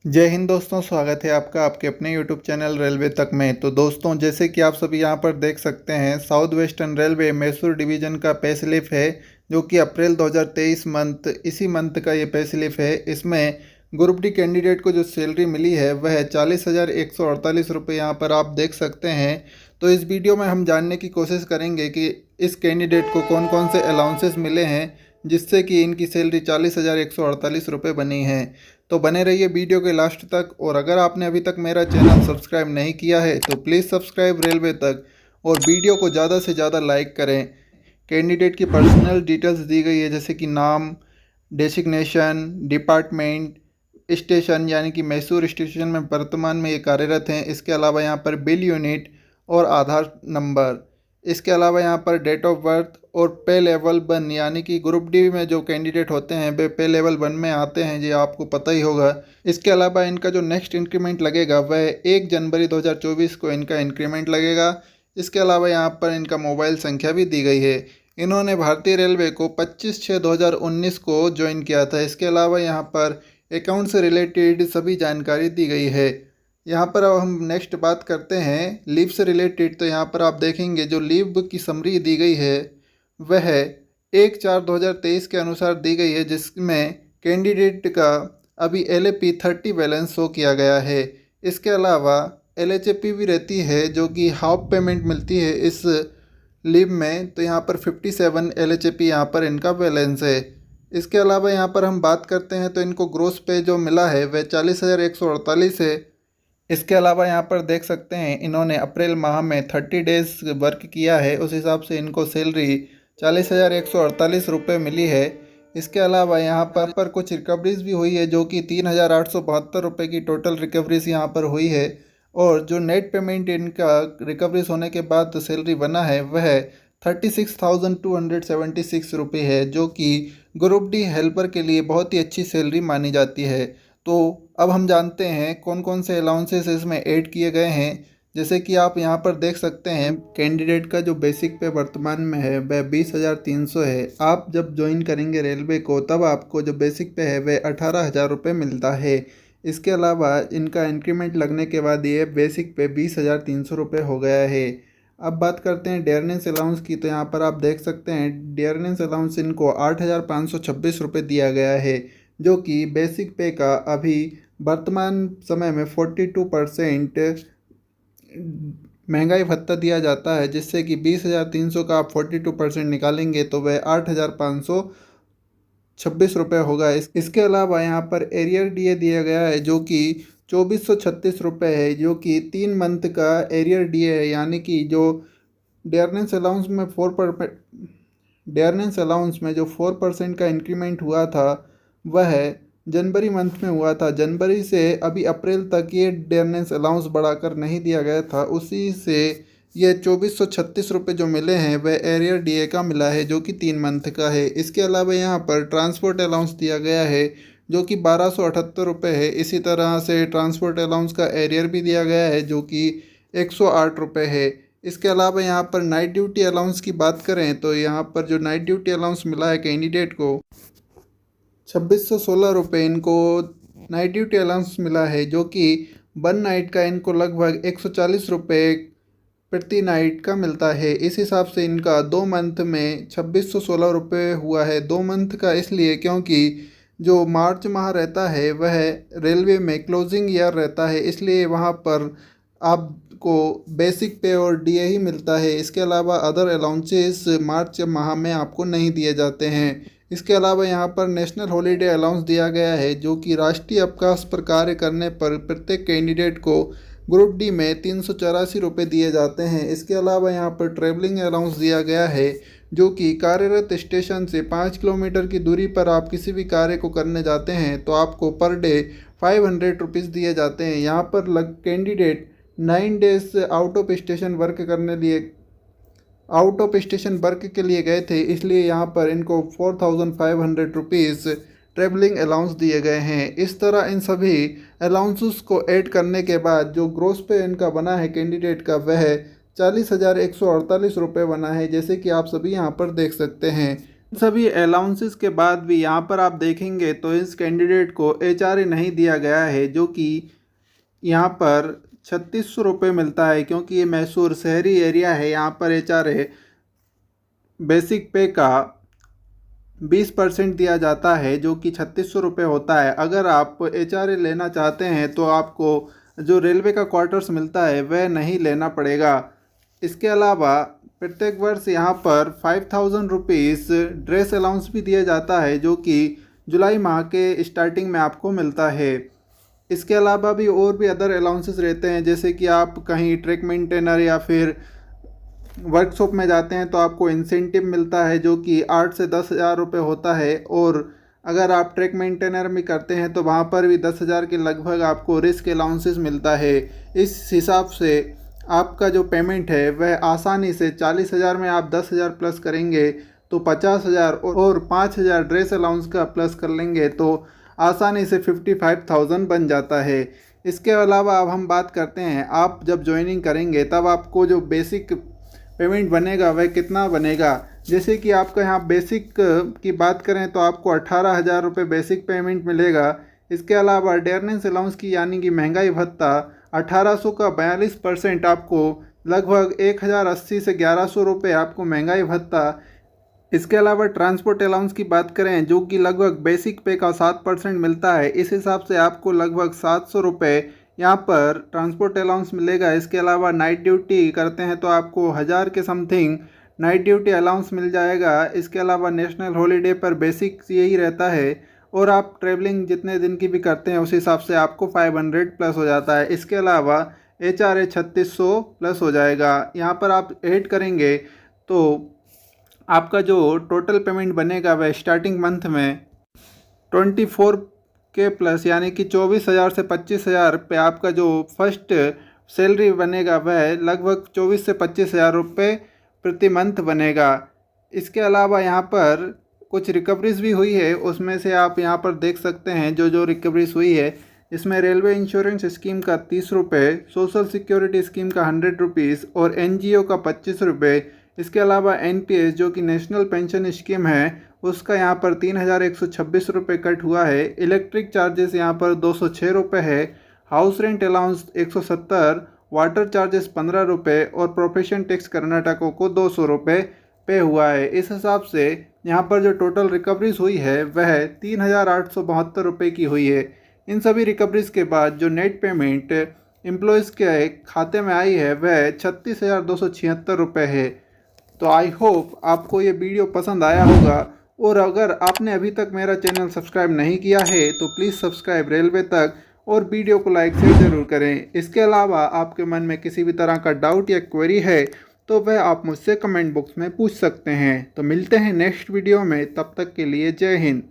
जय हिंद दोस्तों, स्वागत है आपका आपके अपने यूट्यूब चैनल रेलवे तक में। तो दोस्तों, जैसे कि आप सभी यहां पर देख सकते हैं, south western railway Mysore division का पे स्लिप है जो कि अप्रैल 2023 इसी मंथ का ये पे स्लिप है। इसमें ग्रुप डी कैंडिडेट को जो सैलरी मिली है वह 40,148 रुपये यहाँ पर आप देख सकते हैं। तो इस वीडियो में हम जानने की कोशिश करेंगे कि इस कैंडिडेट को कौन कौन से अलाउंसेस मिले हैं जिससे कि इनकी सैलरी 40,148 रुपये बनी है। तो बने रहिए वीडियो के लास्ट तक। और अगर आपने अभी तक मेरा चैनल सब्सक्राइब नहीं किया है तो प्लीज़ सब्सक्राइब रेलवे तक और वीडियो को ज़्यादा से ज़्यादा लाइक करें। कैंडिडेट की पर्सनल डिटेल्स दी गई है, जैसे कि नाम, डेसिग्नेशन, डिपार्टमेंट, स्टेशन यानी कि मैसूर स्टेशन में वर्तमान में ये कार्यरत हैं। इसके अलावा यहाँ पर बिल यूनिट और आधार नंबर, इसके अलावा यहाँ पर डेट ऑफ बर्थ और पे लेवल 1 यानी कि ग्रुप डी में जो कैंडिडेट होते हैं वे पे लेवल 1 में आते हैं, ये आपको पता ही होगा। इसके अलावा इनका जो नेक्स्ट इंक्रीमेंट लगेगा वह 1 जनवरी 2024 को इनका इंक्रीमेंट लगेगा। इसके अलावा यहाँ पर इनका मोबाइल संख्या भी दी गई है। इन्होंने भारतीय रेलवे को 25/6/2019 को ज्वाइन किया था। इसके अलावा यहाँ पर अकाउंट से रिलेटेड सभी जानकारी दी गई है। यहाँ पर अब हम नेक्स्ट बात करते हैं लीव से रिलेटेड। तो यहाँ पर आप देखेंगे जो लीव की समरी दी गई है वह 1/4/2023 के अनुसार दी गई है, जिसमें कैंडिडेट का अभी LAP 30 बैलेंस शो किया गया है। इसके अलावा LHAP भी रहती है जो कि हाफ पेमेंट मिलती है इस लीव में। तो यहाँ पर 57 LHAP यहाँ पर इनका बैलेंस है। इसके अलावा यहाँ पर हम बात करते हैं तो इनको ग्रोस पे जो मिला है वह 40,148 है। इसके अलावा यहाँ पर देख सकते हैं इन्होंने अप्रैल माह में 30 डेज वर्क किया है, उस हिसाब से इनको सैलरी 40,148 रुपये मिली है। इसके अलावा यहाँ पर कुछ रिकवरीज भी हुई है जो कि 3,872 रुपये की टोटल रिकवरीज यहाँ पर हुई है। और जो नेट पेमेंट इनका रिकवरीज होने के बाद सैलरी बना है वह 36,276 रुपये है, जो कि ग्रुप डी हेल्पर के लिए बहुत ही अच्छी सैलरी मानी जाती है। तो अब हम जानते हैं कौन कौन से अलाउंसेस इसमें ऐड किए गए हैं। जैसे कि आप यहाँ पर देख सकते हैं कैंडिडेट का जो बेसिक पे वर्तमान में है वह 20,300 है। आप जब ज्वाइन करेंगे रेलवे को तब आपको जो बेसिक पे है वह 18,000 रुपये मिलता है। इसके अलावा इनका इंक्रीमेंट लगने के बाद ये बेसिक पे 20,300 रुपये हो गया है। अब बात करते हैं डेयरनेस अलाउंस की। तो यहाँ पर आप देख सकते हैं डेयरनेस अलाउंस इनको 8,526 रुपये दिया गया है, जो कि बेसिक पे का अभी वर्तमान समय में 42% महंगाई भत्ता दिया जाता है, जिससे कि 20,300 का आप 42% निकालेंगे तो वह 8,526 रुपये होगा। इसके अलावा यहाँ पर एरियर डीए दिया गया है जो कि 2,436 रुपये है, जो कि 3 मंथ का एरियर डीए है। यानी कि जो डेयरनेस अलाउंस में 4% का इंक्रीमेंट हुआ था वह जनवरी मंथ में हुआ था। जनवरी से अभी अप्रैल तक ये डेयरनेस अलाउंस बढ़ाकर नहीं दिया गया था, उसी से ये 2,436 रुपये जो मिले हैं वह एरियर डीए का मिला है, जो कि 3 मंथ का है। इसके अलावा यहाँ पर ट्रांसपोर्ट अलाउंस दिया गया है जो कि 1,278 रुपये है। इसी तरह से ट्रांसपोर्ट अलाउंस का एरियर भी दिया गया है जो कि 108 रुपये है। इसके अलावा यहाँ पर नाइट ड्यूटी अलाउंस की बात करें तो यहाँ पर जो नाइट ड्यूटी अलाउंस मिला है कैंडिडेट को 2,616 रुपये इनको नाइट ड्यूटी अलाउंस मिला है, जो कि 1 नाइट का इनको लगभग 140 रुपये प्रति नाइट का मिलता है। इस हिसाब से इनका 2 मंथ में 2,616 रुपये हुआ है। 2 मंथ का इसलिए क्योंकि जो मार्च माह रहता है वह रेलवे में क्लोजिंग ईयर रहता है, इसलिए वहाँ पर आपको बेसिक पे और डीए ही मिलता है। इसके अलावा अदर अलाउंसेस मार्च माह में आपको नहीं दिए जाते हैं। इसके अलावा यहाँ पर नेशनल हॉलीडे अलाउंस दिया गया है, जो कि राष्ट्रीय अवकाश पर कार्य करने पर प्रत्येक कैंडिडेट को ग्रुप डी में 384 रुपये दिए जाते हैं। इसके अलावा यहाँ पर ट्रैवलिंग अलाउंस दिया गया है, जो कि कार्यरत स्टेशन से 5 किलोमीटर की दूरी पर आप किसी भी कार्य को करने जाते हैं तो आपको पर डे 500 रुपीज़ दिए जाते हैं। यहाँ पर candidate 9 days out of station work के लिए गए थे, इसलिए यहाँ पर इनको 4,500 रुपीज़ ट्रैवलिंग अलाउंस दिए गए हैं। इस तरह इन सभी अलाउंसेस को ऐड करने के बाद जो ग्रोस पे इनका बना है कैंडिडेट का वह 40,148 रुपये बना है, जैसे कि आप सभी यहाँ पर देख सकते हैं। सभी अलाउंसेस के बाद भी यहाँ पर आप देखेंगे तो इस कैंडिडेट को HRA नहीं दिया गया है, जो कि यहाँ पर 3600 रुपये मिलता है, क्योंकि ये मैसूर शहरी एरिया है। यहाँ पर HRA बेसिक पे का 20% दिया जाता है, जो कि 3600 रुपये होता है। अगर आप HRA लेना चाहते हैं तो आपको जो रेलवे का क्वार्टर्स मिलता है वह नहीं लेना पड़ेगा। इसके अलावा प्रत्येक वर्ष यहाँ पर 5000 रुपीज़ ड्रेस अलाउंस भी दिया जाता है, जो कि जुलाई माह के स्टार्टिंग में आपको मिलता है। इसके अलावा भी और भी अदर अलाउंसेस रहते हैं, जैसे कि आप कहीं ट्रैक मेंटेनर या फिर वर्कशॉप में जाते हैं तो आपको इंसेंटिव मिलता है, जो कि 8 से 10,000 रुपये होता है। और अगर आप ट्रैक मेंटेनर में करते हैं तो वहाँ पर भी 10,000 के लगभग आपको रिस्क अलाउंसेस मिलता है। इस हिसाब से आपका जो पेमेंट है वह आसानी से 40,000 में आप 10,000 प्लस करेंगे तो 50,000 और 5,000 ड्रेस अलाउंस का प्लस कर लेंगे तो आसानी से 55,000 बन जाता है। इसके अलावा अब हम बात करते हैं, आप जब ज्वाइनिंग करेंगे तब आपको जो बेसिक पेमेंट बनेगा वह कितना बनेगा। जैसे कि आपका यहाँ बेसिक की बात करें तो आपको 18,000 रुपये बेसिक पेमेंट मिलेगा। इसके अलावा डेयरनेस अलाउंस की यानी कि महंगाई भत्ता 1800 का 42% आपको लगभग 1080 से 1100 रुपये आपको महंगाई भत्ता। इसके अलावा ट्रांसपोर्ट अलाउंस की बात करें, जो कि लगभग बेसिक पे का 7% मिलता है, इस हिसाब से आपको लगभग 700 रुपये यहाँ पर ट्रांसपोर्ट अलाउंस मिलेगा। इसके अलावा नाइट ड्यूटी करते हैं तो आपको 1000 के समथिंग नाइट ड्यूटी अलाउंस मिल जाएगा। इसके अलावा नेशनल हॉलीडे पर बेसिक यही रहता है, और आप ट्रैवलिंग जितने दिन की भी करते हैं उस हिसाब से आपको 500 प्लस हो जाता है। इसके अलावा HRA 3600 प्लस हो जाएगा। यहाँ पर आप ऐड करेंगे तो आपका जो टोटल पेमेंट बनेगा वह स्टार्टिंग मंथ में 24 के प्लस यानी कि 24,000 से 25,000 पे आपका जो फर्स्ट सैलरी बनेगा वह लगभग 24 से 25,000 रुपये प्रति मंथ बनेगा। इसके अलावा यहाँ पर कुछ रिकवरीज भी हुई है, उसमें से आप यहाँ पर देख सकते हैं जो जो रिकवरीज हुई है। इसमें रेलवे इंश्योरेंस स्कीम का 30 रुपये, सोशल सिक्योरिटी स्कीम का 100 रुपीज़ और NGO का 25 रुपये। इसके अलावा NPS जो कि नेशनल पेंशन स्कीम है उसका यहाँ पर 3,126 रुपये कट हुआ है। इलेक्ट्रिक चार्जेस यहाँ पर 206 रुपये है। House rent allowance 170, water charges 15 रुपये और प्रोफेशन टैक्स कर्नाटकों को 200 रुपये पे हुआ है। इस हिसाब से यहाँ पर जो टोटल रिकवरीज हुई है वह 3,872 रुपये की हुई है। इन सभी रिकवरीज के बाद जो नेट पेमेंट एम्प्लॉयज़ के खाते में आई है वह 36,276 रुपये है। तो आई होप आपको ये वीडियो पसंद आया होगा, और अगर आपने अभी तक मेरा चैनल सब्सक्राइब नहीं किया है तो प्लीज़ सब्सक्राइब रेलवे तक, और वीडियो को लाइक शेयर ज़रूर करें। इसके अलावा आपके मन में किसी भी तरह का डाउट या क्वेरी है तो वह आप मुझसे कमेंट बॉक्स में पूछ सकते हैं। तो मिलते हैं नेक्स्ट वीडियो में, तब तक के लिए जय हिंद।